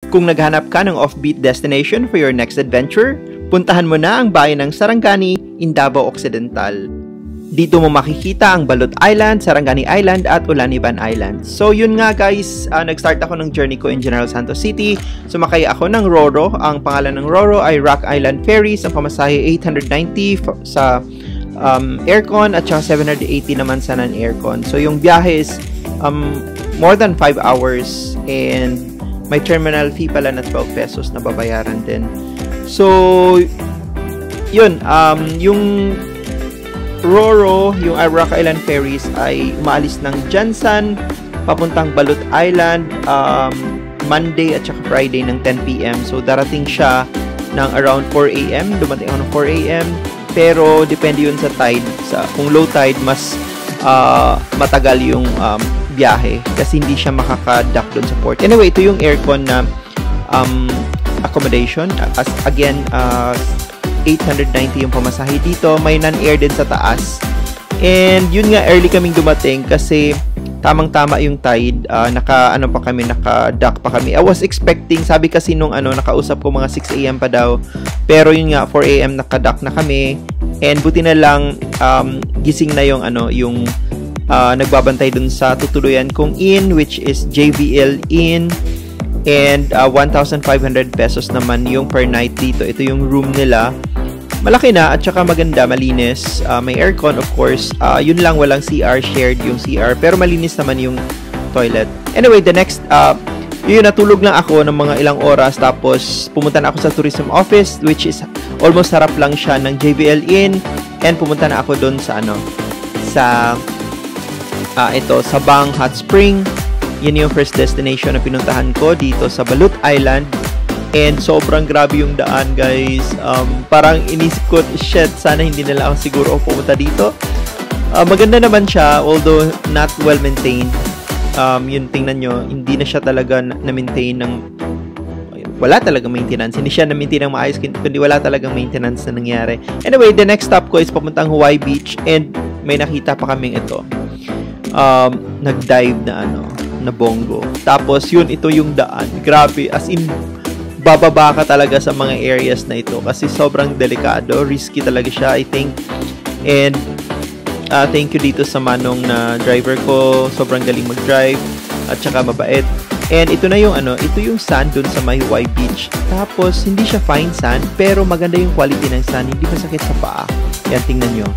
Kung naghanap ka ng offbeat destination for your next adventure, puntahan mo na ang bayan ng Sarangani in Davao Occidental. Dito mo makikita ang Balot Island, Sarangani Island at Olaniban Island. So yun nga guys, nag-start ako ng journey ko in General Santos City. Sumakay ako ng Roro. Ang pangalan ng Roro ay Rock Island Ferries. Ang pamasahe 890 sa aircon at saka 780 naman sa non-aircon. So yung biyahe is more than 5 hours and may terminal fee pala na 12 pesos na babayaran din. So, yun, yung Roro, yung Rock Island Ferries ay umaalis ng Jansan papuntang Balot Island Monday at saka Friday ng 10 PM. So, darating siya ng around 4 AM. Dumating ako ng 4 AM. Pero, depende yun sa tide. Kung low tide, mas matagal yung biyahe kasi hindi siya makaka-dock doon sa port. Anyway, ito yung aircon na accommodation. As again, 890 yung pamasahe dito. May non-air din sa taas. And yun nga, early kaming dumating kasi tamang-tama yung tide. Naka-dock pa kami. I was expecting, sabi kasi nung nakausap ko mga 6 AM pa daw. Pero yun nga, 4 AM naka-dock na kami. And buti na lang gising na yung nagbabantay dun sa tutuluyan kong inn, which is JVL Inn, and 1,500 pesos naman yung per night dito. Ito yung room nila. Malaki na at saka maganda, malinis. May aircon of course. Yun lang, walang CR, shared yung CR, pero malinis naman yung toilet. Anyway, the next yun, natulog lang ako ng mga ilang oras tapos pumunta na ako sa tourism office, which is almost harap lang siya ng JVL Inn, and pumunta na ako doon sa Sabang Hot Spring. Yun yung first destination na pinuntahan ko dito sa Balot Island. And sobrang grabe yung daan guys. Parang inisip ko, shit, sana hindi nila ako siguro pumunta dito. Maganda naman siya, although not well maintained. Yun, tingnan nyo, hindi na siya talaga na-maintain wala talagang maintenance. Hindi siya na-maintain ng maayos, kundi wala talagang maintenance na nangyari. Anyway, the next stop ko is papuntang Hawaii Beach, and may nakita pa kaming ito. Nag-dive na bongo. Tapos yun, ito yung daan. Grabe, as in bababa ka talaga sa mga areas na ito kasi sobrang delikado, risky talaga siya, I think. And thank you dito sa manong na driver ko. Sobrang galing mag-drive at saka mabait. And ito na yung ito yung sand dun sa may Hawaii Beach. Tapos hindi siya fine sand, pero maganda yung quality ng sand, hindi masakit sa paa. Yan, tingnan nyo.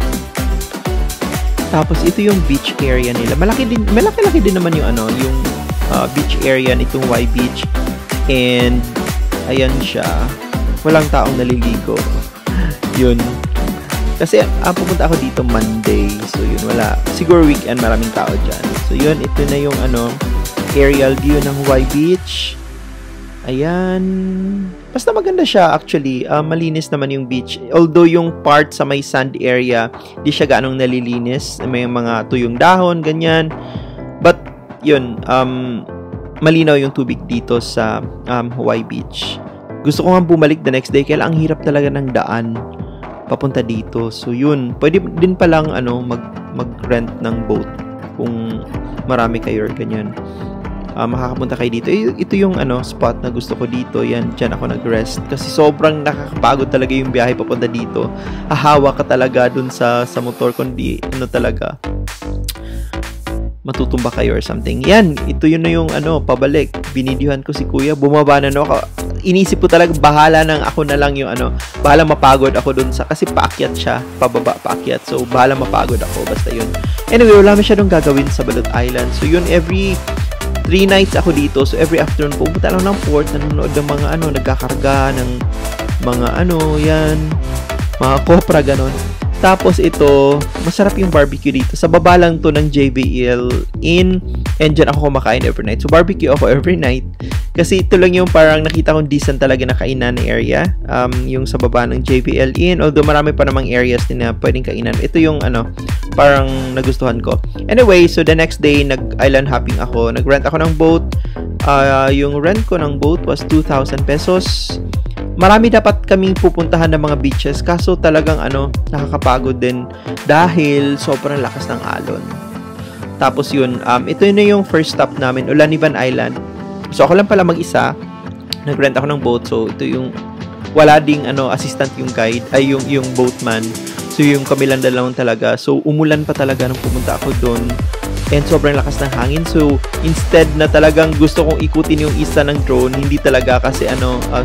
Tapos ito yung beach area nila. Malaki din naman yung yung beach area nitong Hawaii Beach. And ayan siya. Walang taong naliligo. Yun. Kasi pupunta ako dito Monday. So yun, wala. Siguro weekend maraming tao dyan. So yun, ito na yung aerial view ng Hawaii Beach. Ayan. Basta maganda siya actually. Malinis naman yung beach. Although yung part sa may sand area, di siya ganong nalilinis. May mga tuyong dahon, ganyan. But, yun. Malinaw yung tubig dito sa Hawaii Beach. Gusto ko nga bumalik the next day. Kaya ang hirap talaga ng daan papunta dito. So, yun. Pwede din palang mag-rent ng boat kung marami kayo or ganyan. Makakapunta kayo dito. Ito yung spot na gusto ko dito. Yan, dyan ako nag-rest. Kasi sobrang nakakapagod talaga yung biyahe papunta dito. Hahawa ka talaga dun sa motor, kundi talaga matutumba kayo or something. Yan, ito yun na yung pabalik. Binidyohan ko si kuya. Bumaba na inisip ko talaga, bahala nang ako na lang yung bahala mapagod ako dun kasi paakyat siya. Pababa, paakyat. So, bahala mapagod ako. Basta yun. Anyway, wala masyadong gagawin sa Balot Island. So, yun, every 3 nights ako dito. So, every afternoon, pupunta lang ng port, nanonood ng mga nagkakarga ng mga yan, mga kopra, ganon. Tapos ito, masarap yung barbecue dito. Sa baba lang to ng JVL Inn, and dyan ako kumakain every night. So, barbecue ako every night. Kasi ito lang yung parang nakita kong decent talaga na kainan area. Yung sa baba ng JVL Inn. Although marami pa namang areas din na pwedeng kainan. Ito yung parang nagustuhan ko. Anyway, so the next day, nag-island hopping ako. Nag-rent ako ng boat. Yung rent ko ng boat was 2,000 pesos. Marami dapat kaming pupuntahan ng mga beaches, kaso talagang nakakapagod din dahil sobrang lakas ng alon. Tapos yun, ito na yung first stop namin, Olaniban Island. So ako lang pala mag-isa. nag-rent ako ng boat. So, ito yung wala ding assistant yung guide, ay yung boatman. So, yung kami lang dalawang talaga. So, umulan pa talaga nung pumunta ako doon. And sobrang lakas ng hangin. So, instead na talagang gusto kong ikutin yung isla ng drone, hindi talaga kasi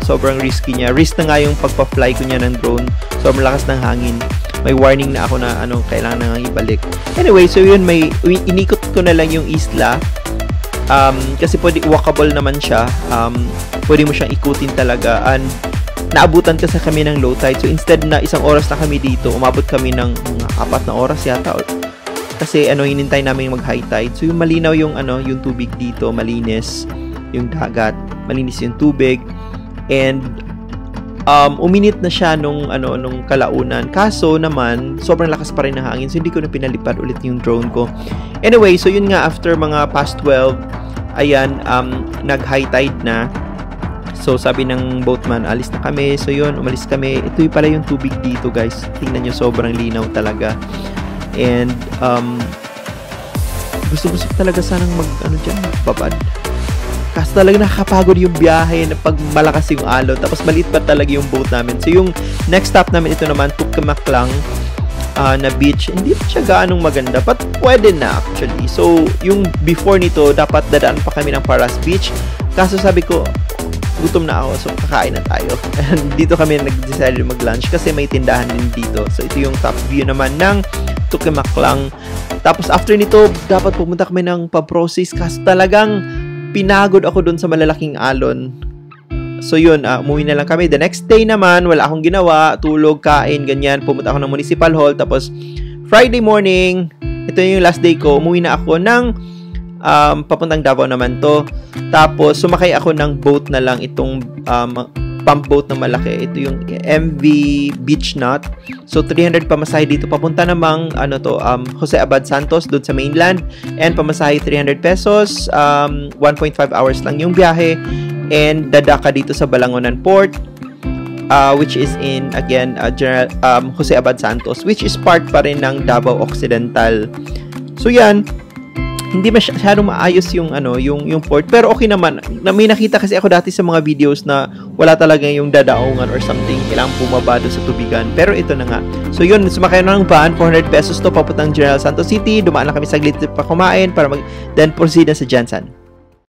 sobrang risky niya. Risk na nga yung pagpa-fly ko niya ng drone. Sobrang lakas ng hangin. May warning na ako na kailangan na nga ibalik. Anyway, so yun, inikot ko na lang yung isla. Kasi pwede, walkable naman siya. Pwede mo siyang ikutin talaga. And naabutan kasi kami ng low tide. So, instead na isang oras na kami dito, umabot kami ng mga 4 na oras yata. Kasi hinintay namin mag-high tide. So yung malinaw yung tubig dito, malinis yung dagat, malinis yung tubig. And uminit na siya nung kalaunan. Kaso naman, sobrang lakas pa rin ng hangin. So hindi ko na pinalipad ulit yung drone ko. Anyway, so yun nga, after mga past 12, ayan, nag-high tide na. So sabi ng boatman, alis na kami. So yun, umalis kami. Ito yung pala yung tubig dito, guys. Tingnan nyo, sobrang linaw talaga. And gusto talaga sanang dyan, babad. Kasi talaga nakakapagod yung biyahe na pag malakas yung alon. Tapos maliit pa talaga yung boat namin. So yung next stop namin, ito naman, Tukkamaklang na beach. Hindi pa siya gaanong maganda, but pwede na actually. So yung before nito, dapat dadaan pa kami ng Paras Beach. Kaso sabi ko, gutom na ako, so kakain na tayo. And dito kami nag-decide mag-lunch kasi may tindahan din dito. So ito yung top view naman ng Tukkamaklang. Tapos after nito, dapat pumunta kami ng pa-process kasi talagang pinagod ako dun sa malalaking alon. So yun, umuwi na lang kami. The next day naman, wala akong ginawa, tulog, kain, ganyan. Pumunta ako ng Municipal Hall. Tapos Friday morning, ito yung last day ko, umuwi na ako ng papuntang Davao naman to. Tapos sumakay ako ng boat na lang, itong pump boat na malaki. Ito yung MV Beach Knot. So 300 pamasahe dito papunta namang Jose Abad Santos doon sa mainland, and pamasahe 300 pesos. 1.5 hours lang yung biyahe, and dadaka dito sa Balangonan Port, which is in again Jose Abad Santos, which is part pa rin ng Davao Occidental. So yan, hindi masyadong maayos yung port, pero okay naman. May nakita kasi ako dati sa mga videos na wala talaga yung dadaongan or something, kailangan bumaba doon sa tubigan, pero ito na nga. So yun, sumakay na ng van, 400 pesos to papuntang General Santos City. Dumaan lang kami saglit pa kumain para then proceed na sa Jansan.